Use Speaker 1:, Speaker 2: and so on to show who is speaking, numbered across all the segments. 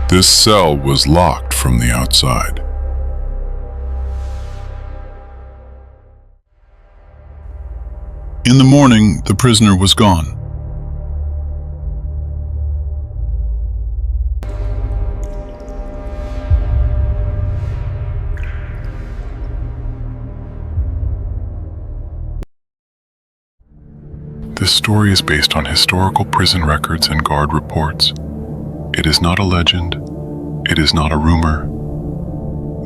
Speaker 1: This cell was locked from the outside. In the morning, the prisoner was gone. This story is based on historical prison records and guard reports. It is not a legend. It is not a rumor.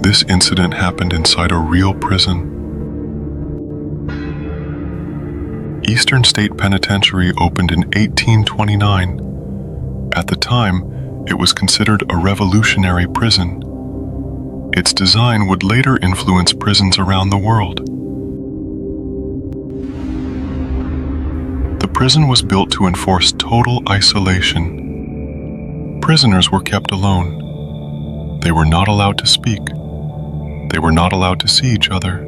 Speaker 1: This incident happened inside a real prison. Eastern State Penitentiary opened in 1829. At the time, it was considered a revolutionary prison. Its design would later influence prisons around the world. The prison was built to enforce total isolation. Prisoners were kept alone. They were not allowed to speak. They were not allowed to see each other.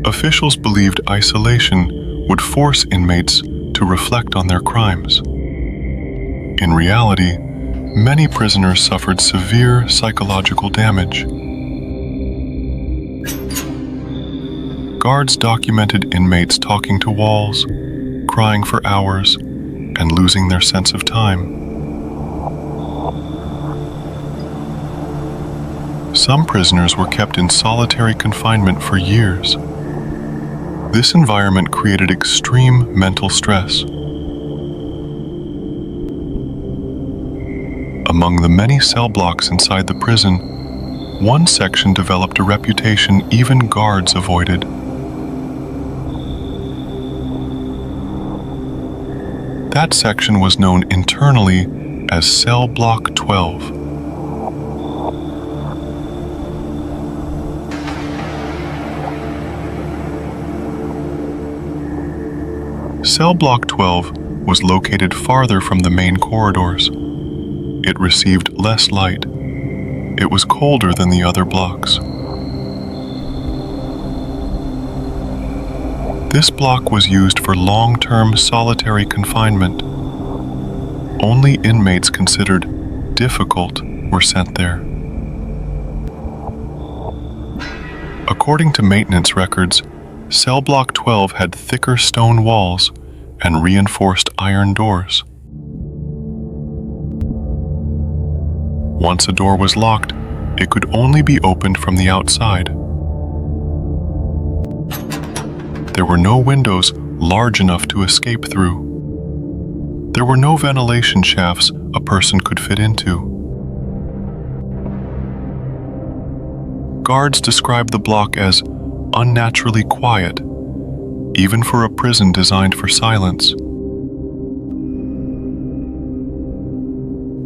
Speaker 1: Officials believed isolation would force inmates to reflect on their crimes. In reality, many prisoners suffered severe psychological damage. Guards documented inmates talking to walls, crying for hours, and losing their sense of time. Some prisoners were kept in solitary confinement for years. This environment created extreme mental stress. Among the many cell blocks inside the prison, one section developed a reputation even guards avoided. That section was known internally as Cell Block 12. Cell Block 12 was located farther from the main corridors. It received less light. It was colder than the other blocks. This block was used for long-term solitary confinement. Only inmates considered difficult were sent there. According to maintenance records, Cell Block 12 had thicker stone walls and reinforced iron doors. Once a door was locked, it could only be opened from the outside. There were no windows large enough to escape through. There were no ventilation shafts a person could fit into. Guards described the block as unnaturally quiet, even for a prison designed for silence.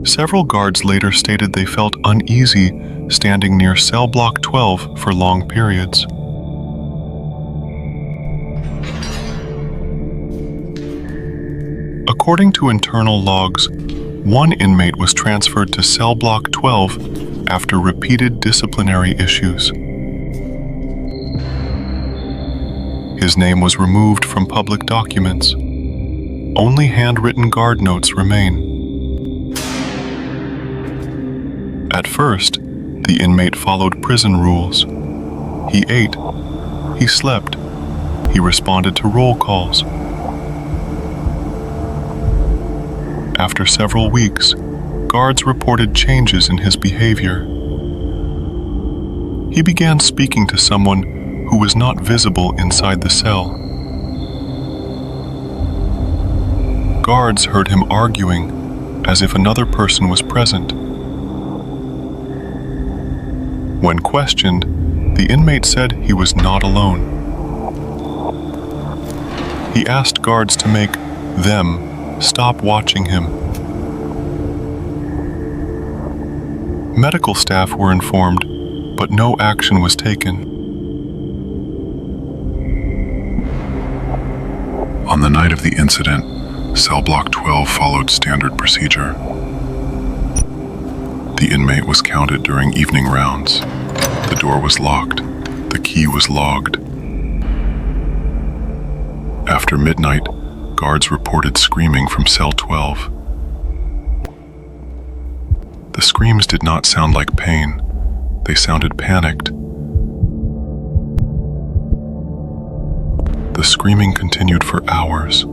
Speaker 1: Several guards later stated they felt uneasy standing near Cell Block 12 for long periods. According to internal logs, one inmate was transferred to Cell Block 12 after repeated disciplinary issues. His name was removed from public documents. Only handwritten guard notes remain. At first, the inmate followed prison rules. He ate, he slept, he responded to roll calls. After several weeks, guards reported changes in his behavior. He began speaking to someone who was not visible inside the cell. Guards heard him arguing, as if another person was present. When questioned, the inmate said he was not alone. He asked guards to make them stop watching him. Medical staff were informed, but no action was taken. On the night of the incident, Cell Block 12 followed standard procedure. The inmate was counted during evening rounds. The door was locked. The key was logged. After midnight, guards reported screaming from Cell 12. The screams did not sound like pain. They sounded panicked. The screaming continued for hours.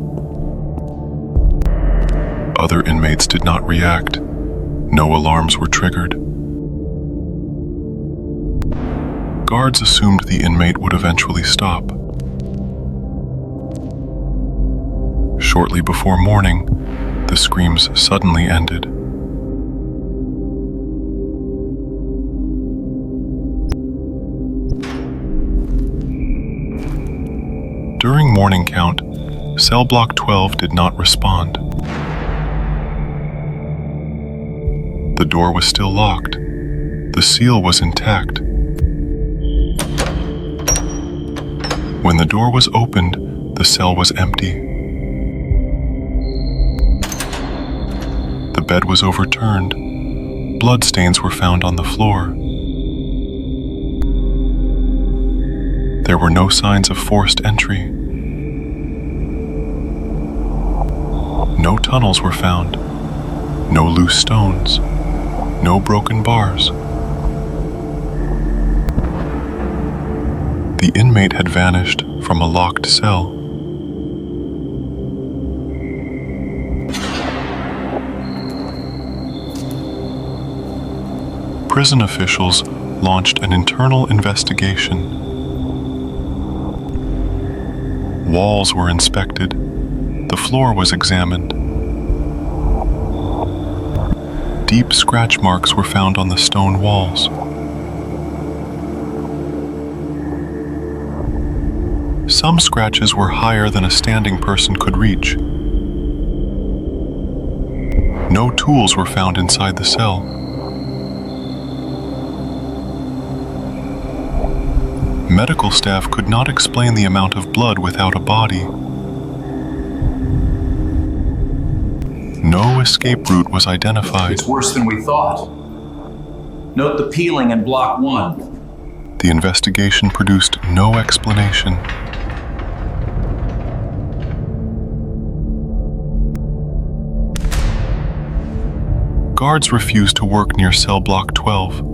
Speaker 1: Other inmates did not react. No alarms were triggered. Guards assumed the inmate would eventually stop. Shortly before morning, the screams suddenly ended. During morning count, cell block 12 did not respond. The door was still locked. The seal was intact. When the door was opened, the cell was empty. The bed was overturned. Bloodstains were found on the floor. There were no signs of forced entry. No tunnels were found. No loose stones. No broken bars. The inmate had vanished from a locked cell. Prison officials launched an internal investigation. Walls were inspected. The floor was examined. Deep scratch marks were found on the stone walls. Some scratches were higher than a standing person could reach. No tools were found inside the cell. Medical staff could not explain the amount of blood without a body. No escape route was identified.
Speaker 2: It's worse than we thought. Note the peeling in block 1.
Speaker 1: The investigation produced no explanation. Guards refused to work near cell block 12.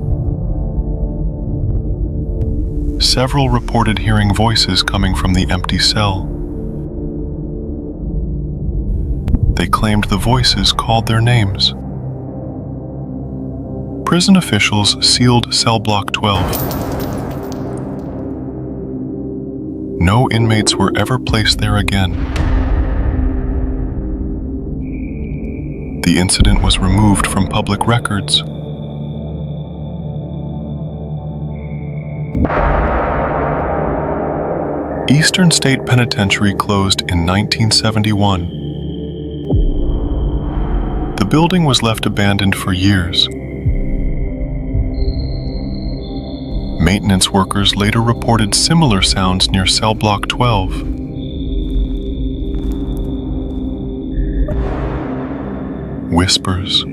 Speaker 1: Several reported hearing voices coming from the empty cell. They claimed the voices called their names. Prison officials sealed cell block 12. No inmates were ever placed there again. The incident was removed from public records. Eastern State Penitentiary closed in 1971. The building was left abandoned for years. Maintenance workers later reported similar sounds near cell block 12. Whispers,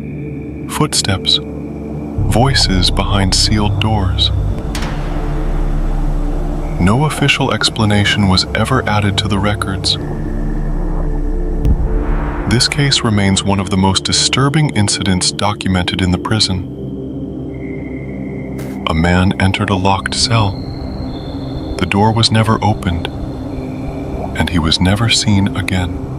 Speaker 1: footsteps, voices behind sealed doors. No official explanation was ever added to the records. This case remains one of the most disturbing incidents documented in the prison. A man entered a locked cell. The door was never opened, and he was never seen again.